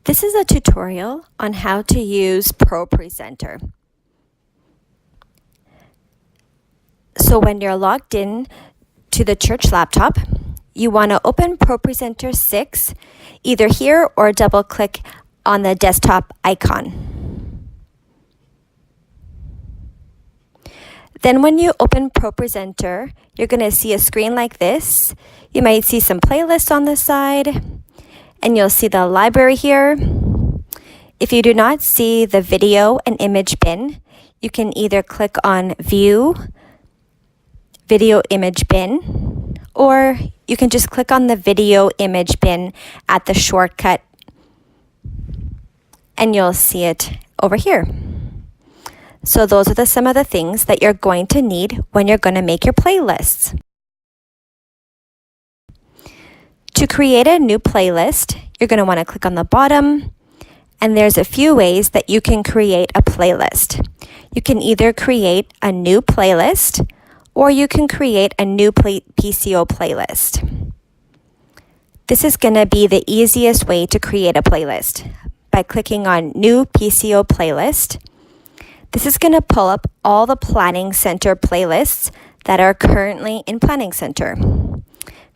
This is a tutorial on how to use Propresenter. So when you're logged in to the church laptop, you want to open Propresenter 6, either here or double click on the desktop icon. Then when you open Propresenter, you're going to see a screen like this. You might see some playlists on the side, and you'll see the library here. If you do not see the video and image bin, you can either click on View, Video Image Bin, or you can just click on the Video Image Bin at the shortcut, and you'll see it over here. So those are some of the things that you're going to need when you're going to make your playlists. To create a new playlist, you're going to want to click on the bottom, and there's a few ways that you can create a playlist. You can either create a new playlist, or you can create a new PCO playlist. This is going to be the easiest way to create a playlist by clicking on New PCO Playlist. This is going to pull up all the Planning Center playlists that are currently in Planning Center.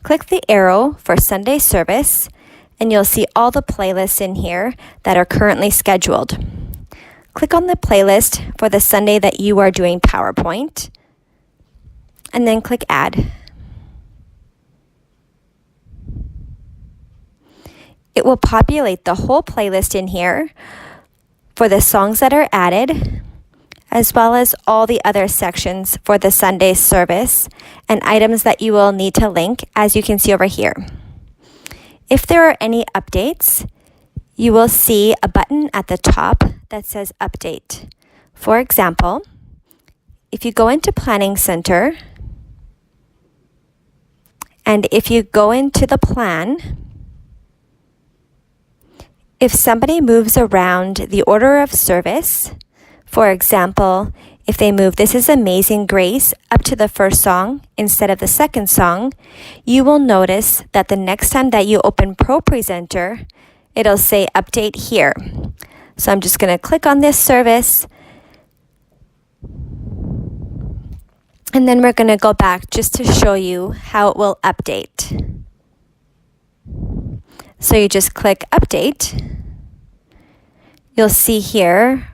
Click the arrow for Sunday service, and you'll see all the playlists in here that are currently scheduled. Click on the playlist for the Sunday that you are doing PowerPoint, and then click Add. It will populate the whole playlist in here for the songs that are added, as well as all the other sections for the Sunday service and items that you will need to link, as you can see over here. If there are any updates, you will see a button at the top that says Update. For example, if you go into Planning Center, and if you go into the plan, if somebody moves around the order of service, for example, if they move This Is Amazing Grace up to the first song instead of the second song, you will notice that the next time that you open Propresenter, it'll say Update Here. So I'm just going to click on this service, and then we're going to go back just to show you how it will update. So you just click Update. You'll see here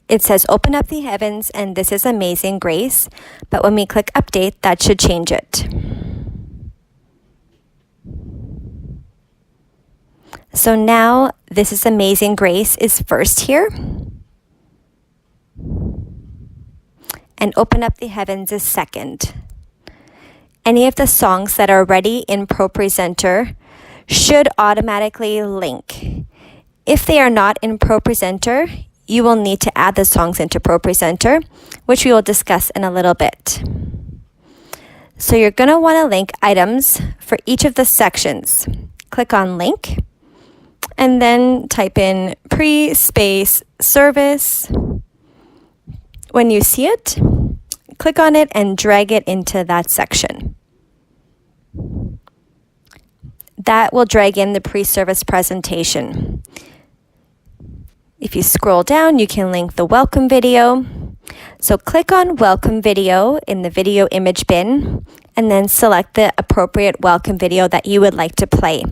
it says Open Up the Heavens and This Is Amazing Grace, but when we click Update, that should change it. So now This Is Amazing Grace is first here, and Open Up the Heavens is second. Any of the songs that are already in Propresenter should automatically link. If they are not in Propresenter, you will need to add the songs into Propresenter, which we will discuss in a little bit. So you're going to want to link items for each of the sections. Click on Link, and then type in pre-space service. When you see it, click on it and drag it into that section. That will drag in the pre-service presentation. If you scroll down, you can link the welcome video. So click on welcome video in the video image bin, and then select the appropriate welcome video that you would like to play.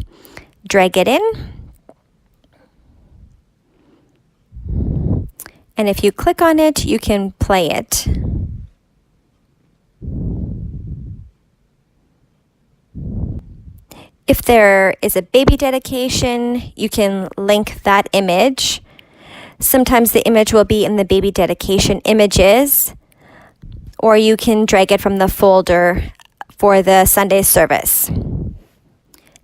Drag it in. And if you click on it, you can play it. If there is a baby dedication, you can link that image. Sometimes the image will be in the baby dedication images, or you can drag it from the folder for the Sunday service.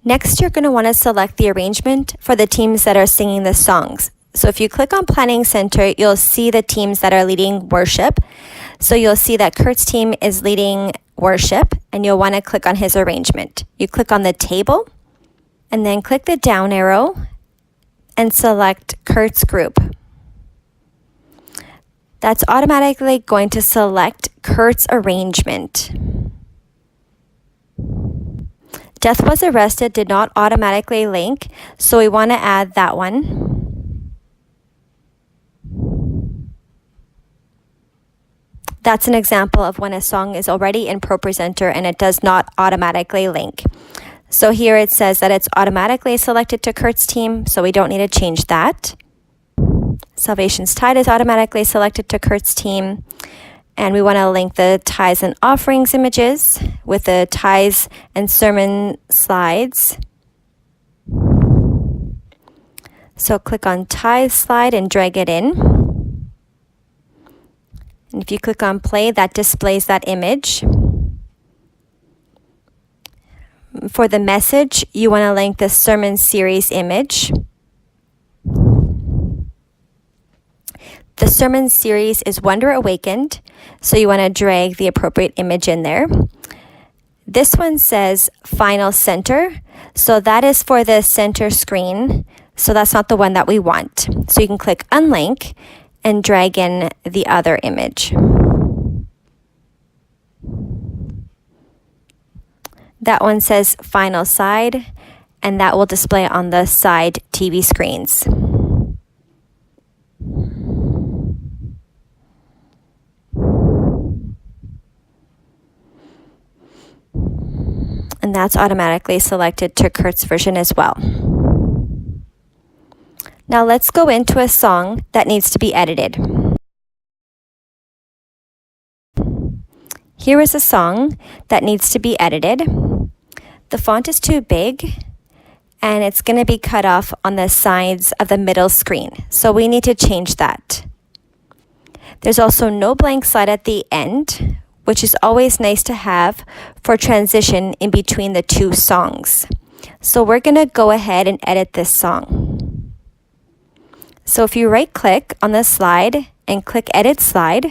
Next, you're going to want to select the arrangement for the teams that are singing the songs. So if you click on Planning Center, you'll see the teams that are leading worship. So you'll see that Kurt's team is leading worship, and you'll want to click on his arrangement. You click on the table, and then click the down arrow and select Kurt's group. That's automatically going to select Kurt's arrangement. Death was arrested did not automatically link, so we want to add that one. That's an example of when a song is already in Propresenter and it does not automatically link. So here it says that it's automatically selected to Kurt's team, so we don't need to change that. Salvation's Tithe is automatically selected to Kurt's team. And we want to link the tithes and offerings images with the tithes and sermon slides. So click on tithe slide and drag it in. And if you click on play, that displays that image. For the message, you want to link the sermon series image. The sermon series is Wonder Awakened, so you want to drag the appropriate image in there. This one says Final Center, so that is for the center screen, so that's not the one that we want. So you can click Unlink and drag in the other image. That one says Final Side, and that will display on the side TV screens. And that's automatically selected to Kurt's version as well. Now let's go into a song that needs to be edited. Here is a song that needs to be edited. The font is too big and it's going to be cut off on the sides of the middle screen, so we need to change that. There's also no blank slide at the end, which is always nice to have for transition in between the two songs. So we're going to go ahead and edit this song. So if you right click on the slide and click Edit Slide,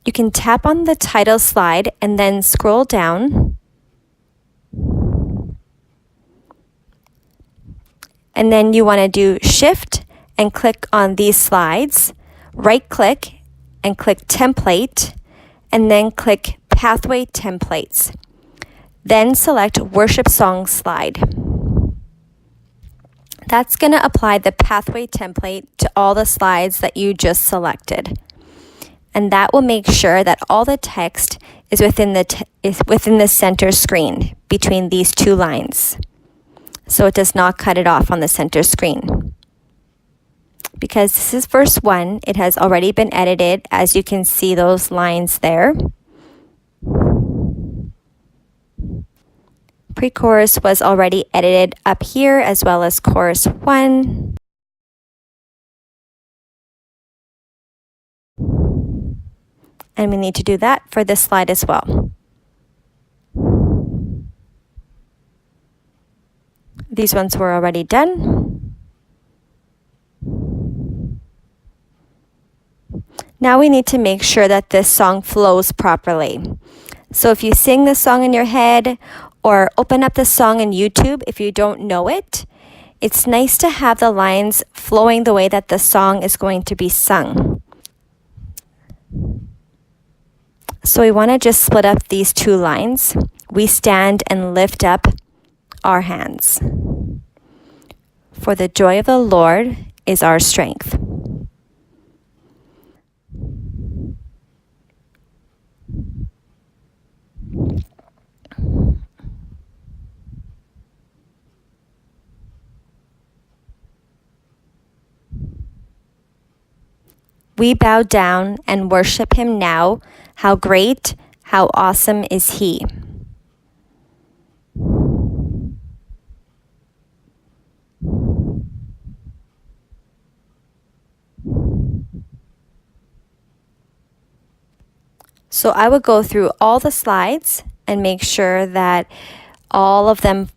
you can tap on the title slide and then scroll down. And then you want to do Shift and click on these slides, right click and click Template, and then click Pathway Templates. Then select Worship Song Slide. That's going to apply the pathway template to all the slides that you just selected. And that will make sure that all the text is within the center screen between these two lines. So it does not cut it off on the center screen. Because this is verse 1, it has already been edited, as you can see those lines there. Pre-chorus was already edited up here, as well as chorus 1. And we need to do that for this slide as well. These ones were already done. Now we need to make sure that this song flows properly. So if you sing the song in your head or open up the song in YouTube if you don't know it, it's nice to have the lines flowing the way that the song is going to be sung. So we want to just split up these two lines. We stand and lift up our hands. For the joy of the Lord is our strength. We bow down and worship him now. How great, how awesome is he. So I would go through all the slides and make sure that all of them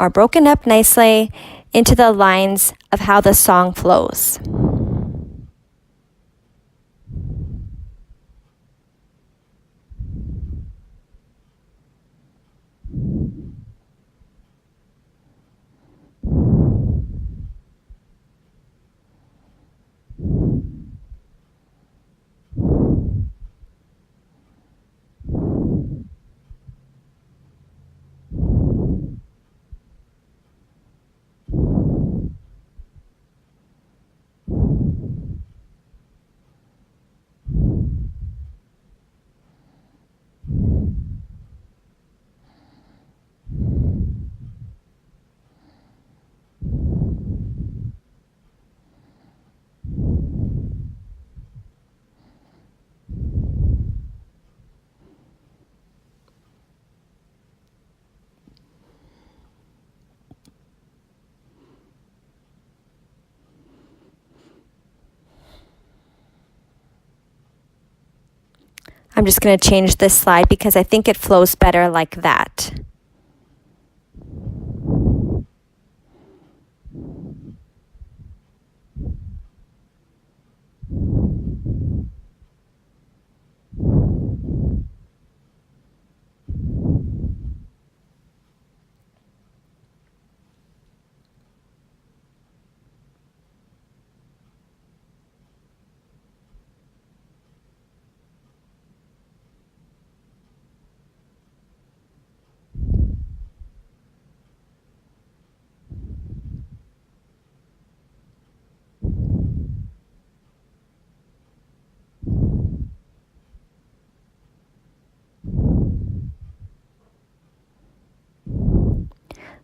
are broken up nicely into the lines of how the song flows. I'm just going to change this slide because I think it flows better like that.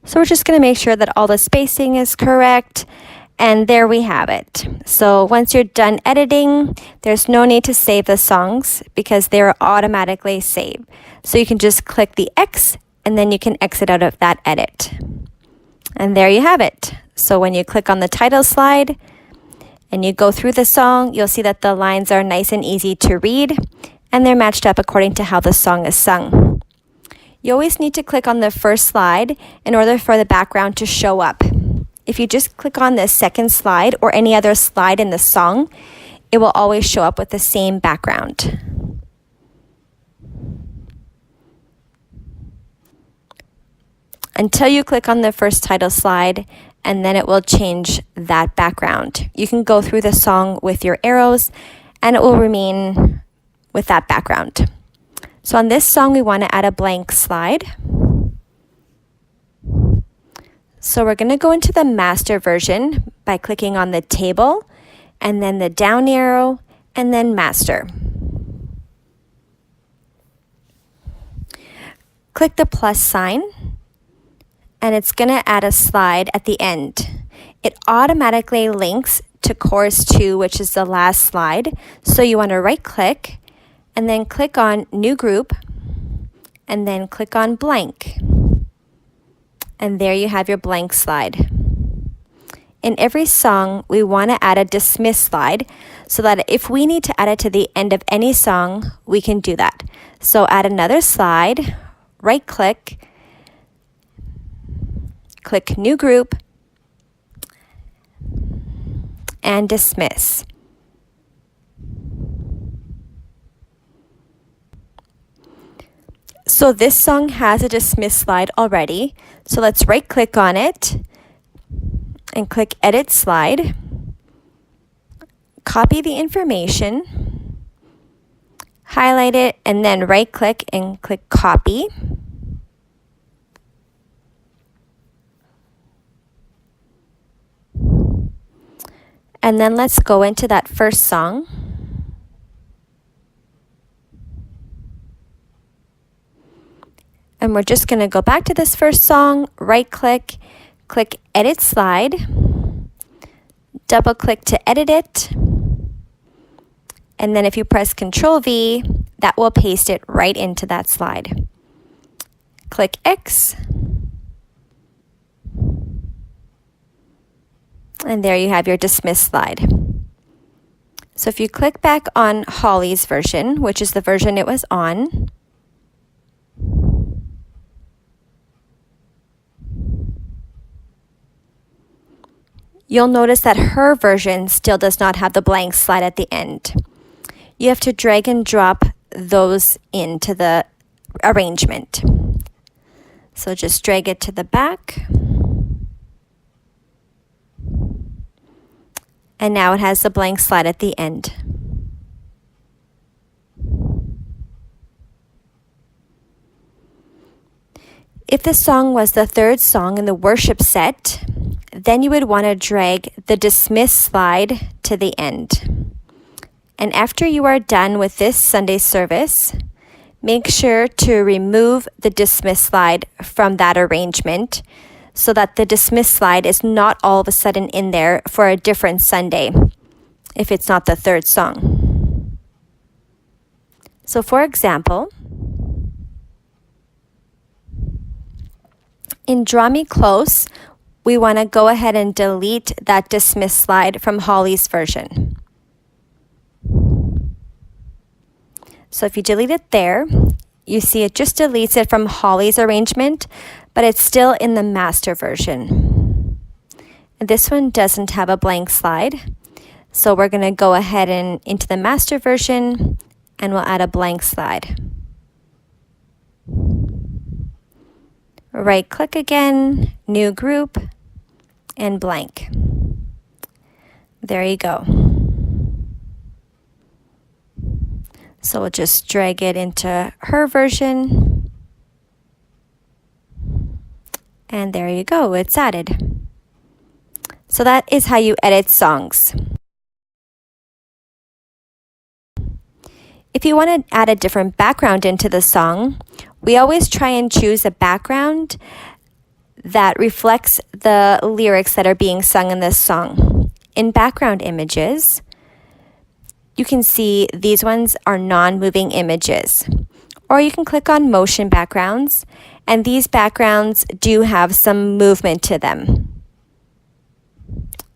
So we're just going to make sure that all the spacing is correct, and there we have it. So once you're done editing, there's no need to save the songs because they're automatically saved. So you can just click the X and then you can exit out of that edit. And there you have it. So when you click on the title slide and you go through the song, you'll see that the lines are nice and easy to read and they're matched up according to how the song is sung. You always need to click on the first slide in order for the background to show up. If you just click on the second slide or any other slide in the song, it will always show up with the same background. Until you click on the first title slide, and then it will change that background. You can go through the song with your arrows, and it will remain with that background. So on this song, we want to add a blank slide. So we're going to go into the master version by clicking on the table, and then the down arrow, and then master. Click the plus sign, and it's going to add a slide at the end. It automatically links to chorus 2, which is the last slide. So you want to right click, and then click on New Group, and then click on Blank. And there you have your blank slide. In every song, we want to add a dismiss slide so that if we need to add it to the end of any song, we can do that. So add another slide, right click, click New Group, and dismiss. So this song has a dismiss slide already. So let's right click on it and click Edit Slide. Copy the information, highlight it, and then right click and click Copy. And then let's go into that first song. And we're just going to go back to this first song, right click, click Edit Slide, double click to edit it, and then if you press Ctrl V, that will paste it right into that slide. Click X, and there you have your dismiss slide. So if you click back on Holly's version, which is the version it was on, you'll notice that her version still does not have the blank slide at the end. You have to drag and drop those into the arrangement. So just drag it to the back. And now it has the blank slide at the end. If the song was the third song in the worship set, then you would want to drag the dismiss slide to the end. And after you are done with this Sunday service, make sure to remove the dismiss slide from that arrangement so that the dismiss slide is not all of a sudden in there for a different Sunday if it's not the third song. So for example, in Draw Me Close, we want to go ahead and delete that dismiss slide from Holly's version. So if you delete it there, you see it just deletes it from Holly's arrangement, but it's still in the master version. This one doesn't have a blank slide, so we're going to go ahead and into the master version, and we'll add a blank slide. Right click again, new group, and blank. There you go. So we'll just drag it into her version. And there you go, it's added. So that is how you edit songs. If you want to add a different background into the song, we always try and choose a background that reflects the lyrics that are being sung in this song. In background images, you can see these ones are non-moving images. Or you can click on motion backgrounds, and these backgrounds do have some movement to them.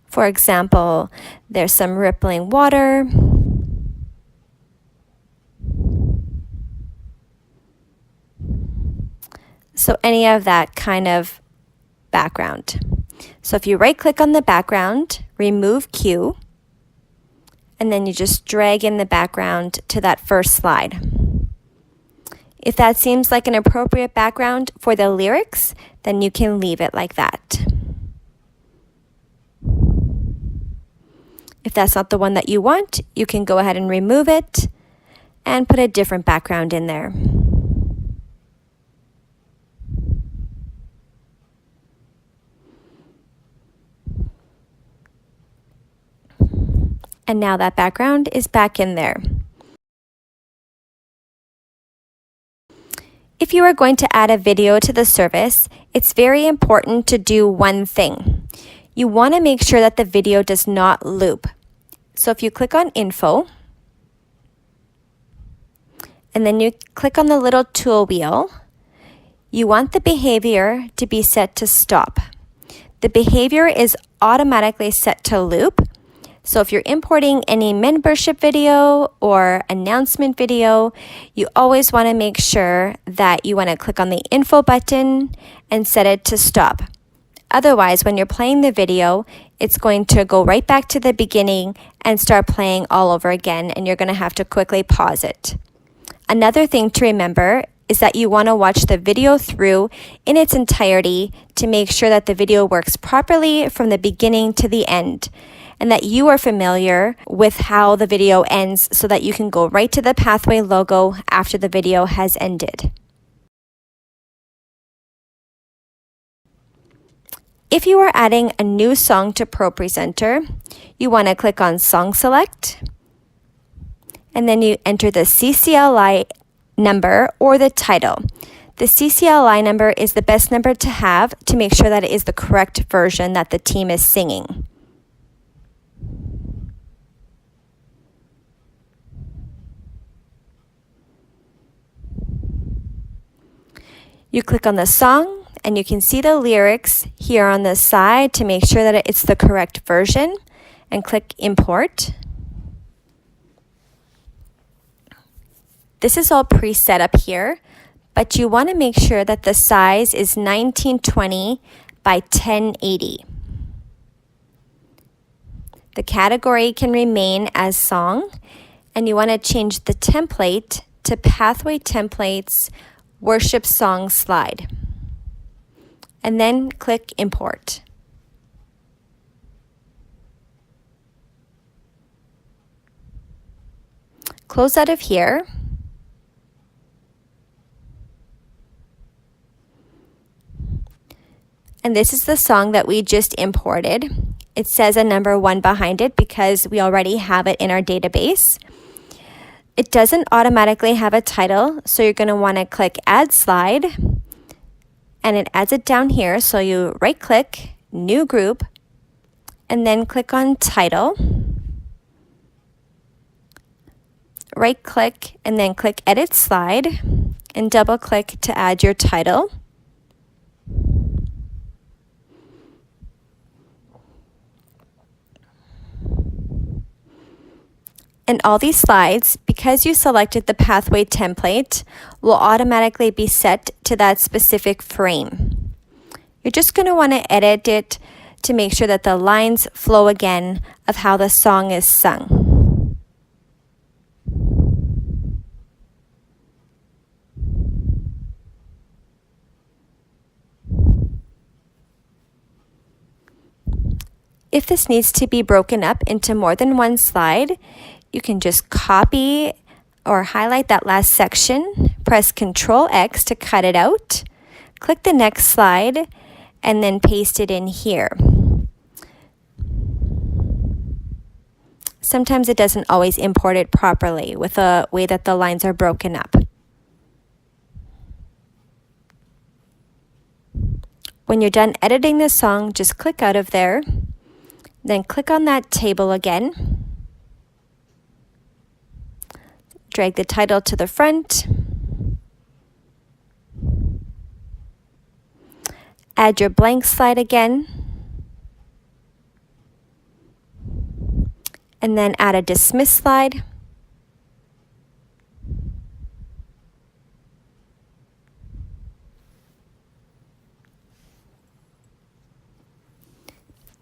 For example, there's some rippling water. So any of that kind of background. So if you right click on the background, remove cue, and then you just drag in the background to that first slide. If that seems like an appropriate background for the lyrics, then you can leave it like that. If that's not the one that you want, you can go ahead and remove it and put a different background in there. And now that background is back in there. If you are going to add a video to the service, it's very important to do one thing. You want to make sure that the video does not loop. So if you click on Info, and then you click on the little tool wheel, you want the behavior to be set to stop. The behavior is automatically set to loop. So if you're importing any membership video or announcement video, you always want to make sure that you want to click on the info button and set it to stop. Otherwise, when you're playing the video, it's going to go right back to the beginning and start playing all over again, and you're going to have to quickly pause it. Another thing to remember is that you want to watch the video through in its entirety to make sure that the video works properly from the beginning to the end, and that you are familiar with how the video ends so that you can go right to the pathway logo after the video has ended. If you are adding a new song to Propresenter, you want to click on Song Select, and then you enter the CCLI number or the title. The CCLI number is the best number to have to make sure that it is the correct version that the team is singing. You click on the song, and you can see the lyrics here on the side to make sure that it's the correct version, and click Import. This is all preset up here, but you want to make sure that the size is 1920 by 1080. The category can remain as song, and you want to change the template to Pathway Templates Worship Song Slide, and then click Import. Close out of here. And this is the song that we just imported. It says a number 1 behind it because we already have it in our database. It doesn't automatically have a title, so you're going to want to click Add Slide, and it adds it down here. So you right click, New Group, and then click on Title. Right click and then click Edit Slide, and double click to add your title. And all these slides, because you selected the pathway template, will automatically be set to that specific frame. You're just going to want to edit it to make sure that the lines flow again of how the song is sung. If this needs to be broken up into more than one slide, you can just copy or highlight that last section, press Ctrl X to cut it out, click the next slide, and then paste it in here. Sometimes it doesn't always import it properly with the way that the lines are broken up. When you're done editing the song, just click out of there, then click on that table again. Drag the title to the front. Add your blank slide again. And then add a dismiss slide.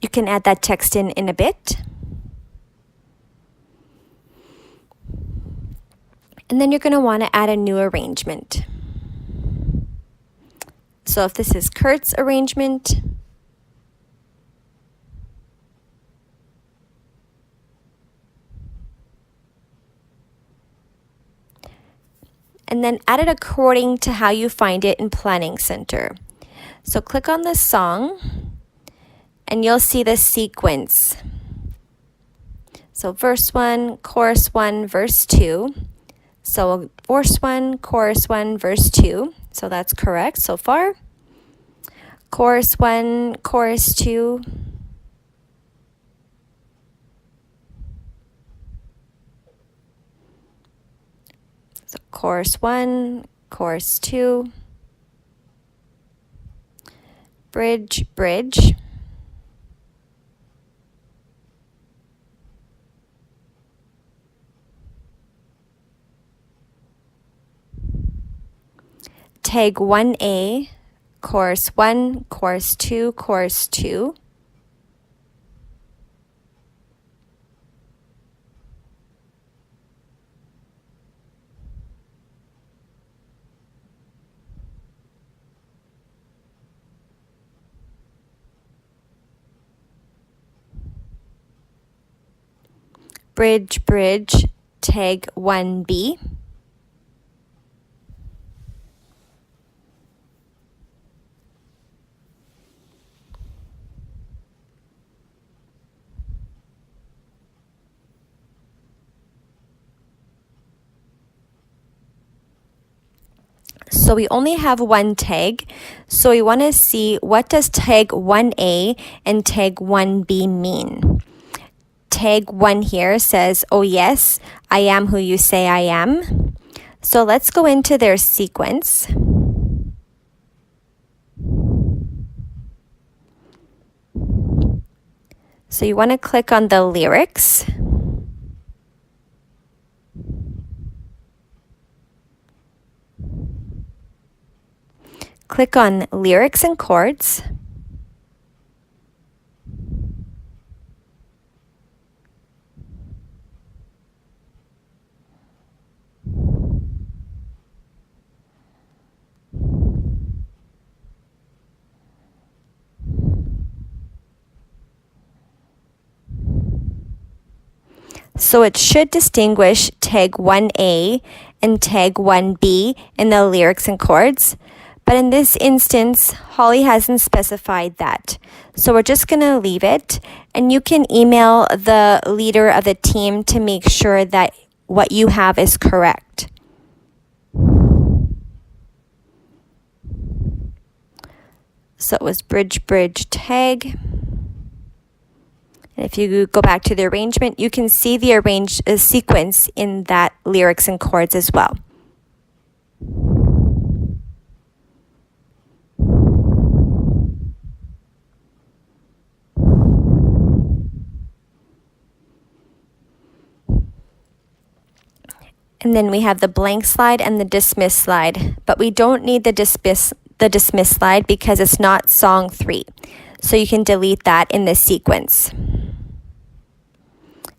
You can add that text in a bit. And then you're going to want to add a new arrangement. So if this is Kurt's arrangement, and then add it according to how you find it in Planning Center. So click on the song, and you'll see the sequence. So verse 1, chorus 1, verse 2. So verse 1, chorus 1, verse 2. So that's correct so far. Chorus 1, chorus 2. So chorus 1, chorus 2. Bridge, bridge. Tag 1A, chorus 1, chorus 2, chorus 2. Bridge, bridge, tag 1B. So we only have one tag, so we want to see what does tag 1A and tag 1B mean. Tag 1 here says, oh yes, I am who you say I am. So let's go into their sequence. So you want to click on the lyrics. Click on Lyrics and Chords. So it should distinguish tag 1A and tag 1B in the lyrics and chords. But in this instance, Holly hasn't specified that. So we're just going to leave it. And you can email the leader of the team to make sure that what you have is correct. So it was bridge, bridge, tag. And if you go back to the arrangement, you can see the sequence in that lyrics and chords as well. And then we have the blank slide and the dismiss slide, but we don't need the dismiss slide because it's not song 3. So you can delete that in this sequence.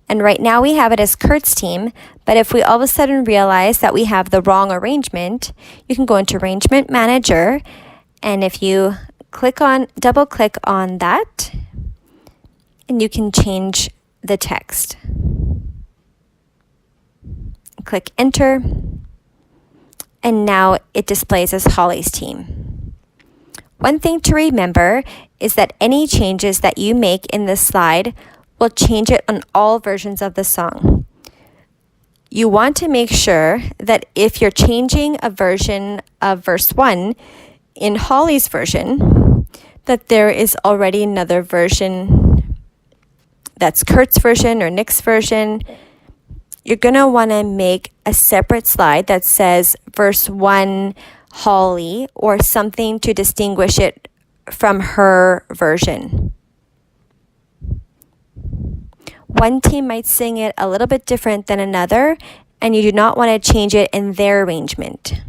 And right now we have it as Kurt's team, but if we all of a sudden realize that we have the wrong arrangement, you can go into Arrangement Manager, and if you double click on that, and you can change the text. Click Enter, and now it displays as Holly's team. One thing to remember is that any changes that you make in this slide will change it on all versions of the song. You want to make sure that if you're changing a version of verse 1 in Holly's version, that there is already another version that's Kurt's version or Nick's version. You're going to want to make a separate slide that says verse 1 Holly or something to distinguish it from her version. One team might sing it a little bit different than another, and you do not want to change it in their arrangement.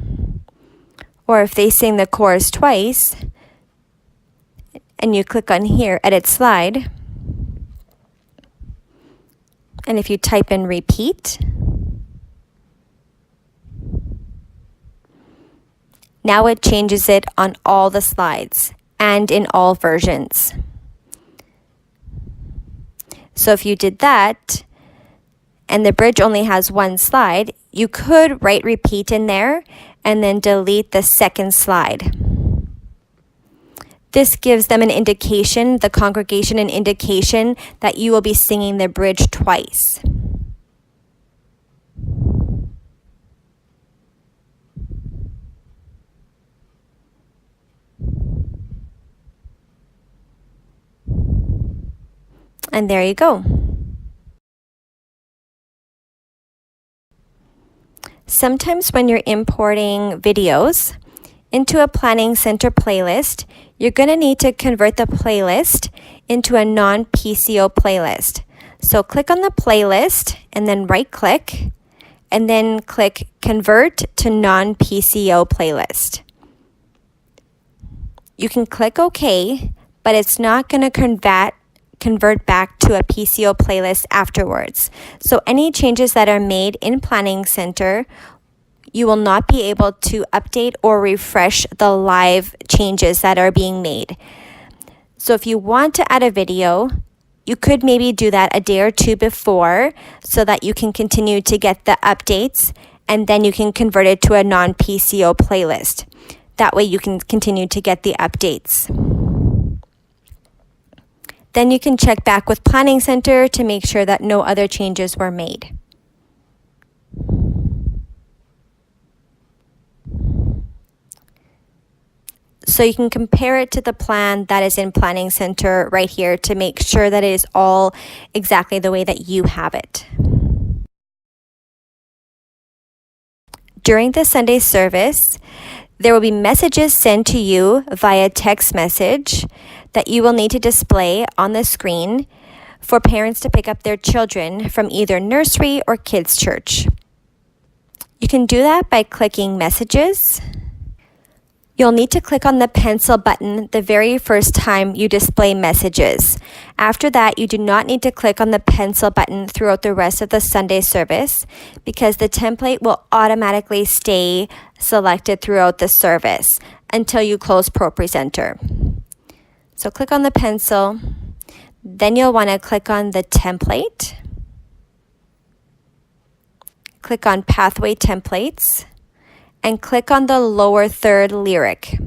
Or if they sing the chorus twice, and you click on here, Edit Slide, and if you type in repeat, now it changes it on all the slides and in all versions. So if you did that, and the bridge only has one slide, you could write repeat in there and then delete the second slide. This gives them an indication, the congregation an indication that you will be singing the bridge twice. And there you go. Sometimes when you're importing videos into a Planning Center playlist, you're going to need to convert the playlist into a non-PCO playlist. So click on the playlist and then right click and then click Convert to Non-PCO Playlist. You can click OK, but it's not going to convert back to a PCO playlist afterwards. So any changes that are made in Planning Center, you will not be able to update or refresh the live changes that are being made. So if you want to add a video, you could maybe do that a day or two before so that you can continue to get the updates, and then you can convert it to a non-PCO playlist. That way you can continue to get the updates. Then you can check back with Planning Center to make sure that no other changes were made. So you can compare it to the plan that is in Planning Center right here to make sure that it is all exactly the way that you have it. During the Sunday service, there will be messages sent to you via text message that you will need to display on the screen for parents to pick up their children from either nursery or kids' church. You can do that by clicking Messages. You'll need to click on the pencil button the very first time you display messages. After that, you do not need to click on the pencil button throughout the rest of the Sunday service because the template will automatically stay selected throughout the service until you close Propresenter. So click on the pencil, then you'll want to click on the template, click on Pathway Templates, and click on the lower third lyric.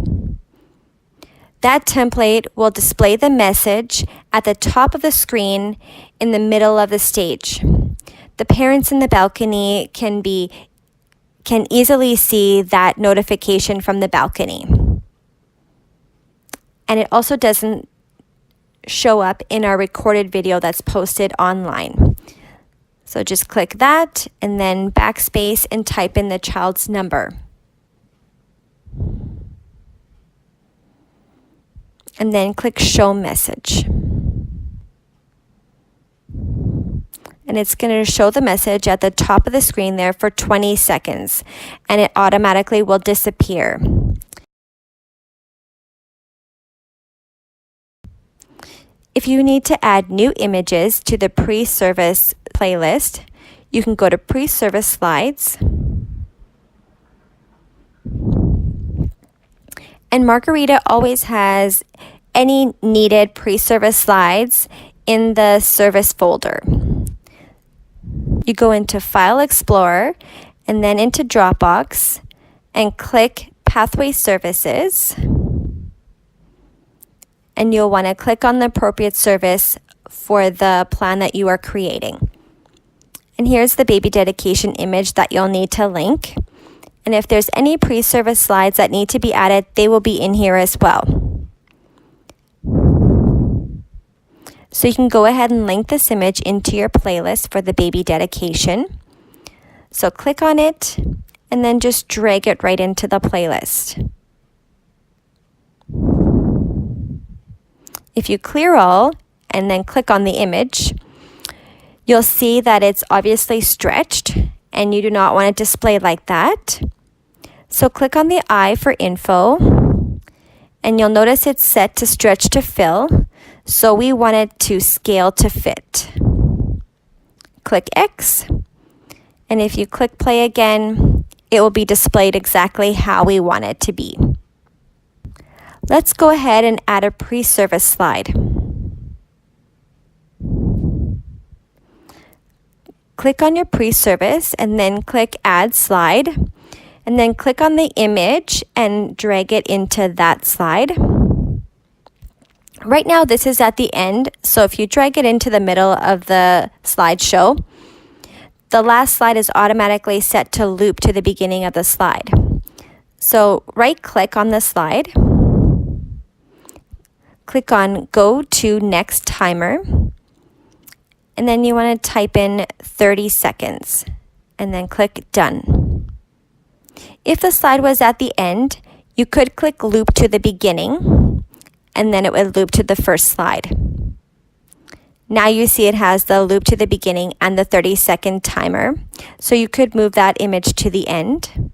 That template will display the message at the top of the screen in the middle of the stage. The parents in the balcony can easily see that notification from the balcony. And it also doesn't show up in our recorded video that's posted online. So just click that and then backspace and type in the child's number. And then click Show Message. and it's going to show the message at the top of the screen there for 20 seconds, and it automatically will disappear. If you need to add new images to the pre-service playlist, you can go to pre-service slides, and Margarita always has any needed pre-service slides in the service folder. You go into File Explorer and then into Dropbox and click Pathway Services, and you'll want to click on the appropriate service for the plan that you are creating. And here's the baby dedication image that you'll need to link. And if there's any pre-service slides that need to be added, they will be in here as well. So you can go ahead and link this image into your playlist for the baby dedication. So click on it and then just drag it right into the playlist. If you clear all and then click on the image, you'll see that it's obviously stretched and you do not want it displayed like that. So click on the eye for info, and you'll notice it's set to stretch to fill, so we want it to scale to fit. Click X, and if you click play again, it will be displayed exactly how we want it to be. Let's go ahead and add a pre-service slide. Click on your pre-service and then click Add Slide, and then click on the image and drag it into that slide. Right now this is at the end, so if you drag it into the middle of the slideshow, the last slide is automatically set to loop to the beginning of the slide. So right click on the slide, click on Go to Next Timer, and then you want to type in 30 seconds and then click Done. If the slide was at the end, you could click Loop to the beginning and then it would loop to the first slide. Now you see it has the loop to the beginning and the 30-second timer, so you could move that image to the end,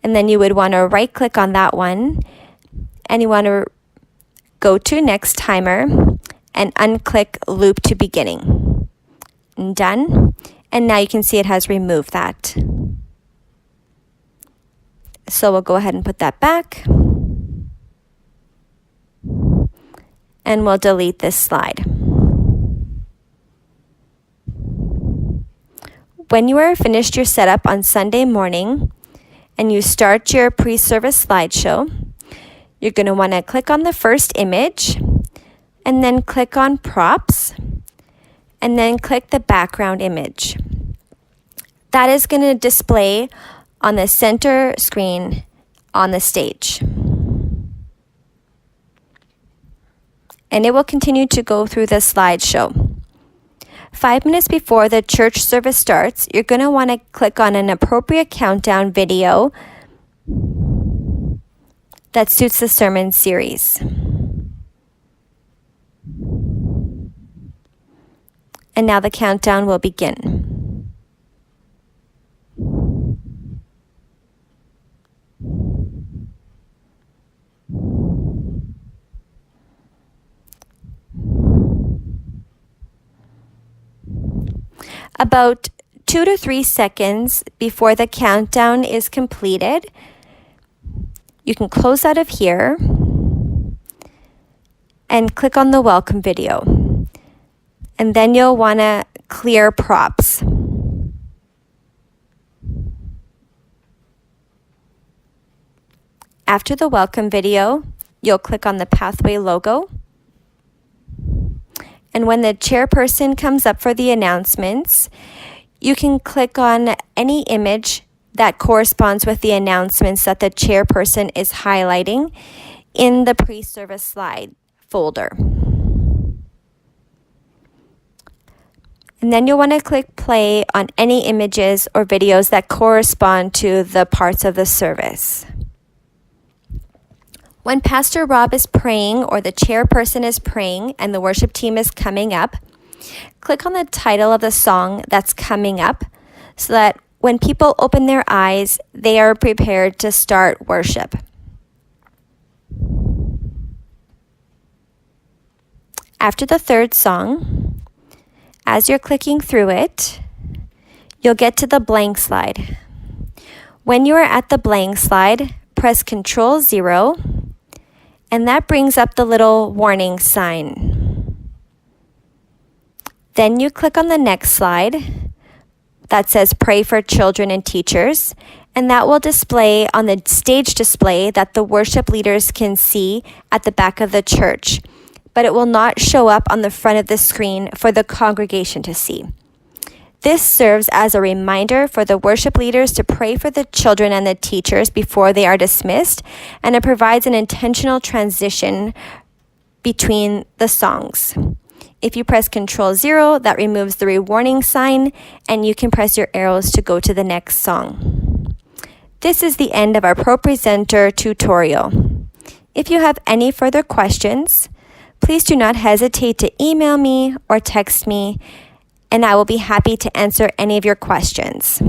and then you would want to right click on that one and you want to go to Next Timer and unclick Loop to Beginning. And done. And now you can see it has removed that. So we'll go ahead and put that back. And we'll delete this slide. When you are finished your setup on Sunday morning and you start your pre-service slideshow, you're going to want to click on the first image and then click on Props, and then click the background image. That is going to display on the center screen on the stage. And it will continue to go through the slideshow. 5 minutes before the church service starts, you're going to want to click on an appropriate countdown video that suits the sermon series. And now the countdown will begin. About 2 to 3 seconds before the countdown is completed, you can close out of here and click on the welcome video. And then you'll want to clear props. After the welcome video, you'll click on the Pathway logo. And when the chairperson comes up for the announcements, you can click on any image that corresponds with the announcements that the chairperson is highlighting in the pre-service slide folder. And then you'll want to click play on any images or videos that correspond to the parts of the service. When Pastor Rob is praying or the chairperson is praying and the worship team is coming up, Click on the title of the song that's coming up so that when people open their eyes, they are prepared to start worship. After the third song, as you're clicking through it, you'll get to the blank slide. When you are at the blank slide, press Control 0, and that brings up the little warning sign. Then you click on the next slide that says Pray for Children and Teachers, and that will display on the stage display that the worship leaders can see at the back of the church, but it will not show up on the front of the screen for the congregation to see. This serves as a reminder for the worship leaders to pray for the children and the teachers before they are dismissed, and it provides an intentional transition between the songs. If you press Control 0, that removes the warning sign, and you can press your arrows to go to the next song. This is the end of our Propresenter tutorial. If you have any further questions, please do not hesitate to email me or text me, and I will be happy to answer any of your questions.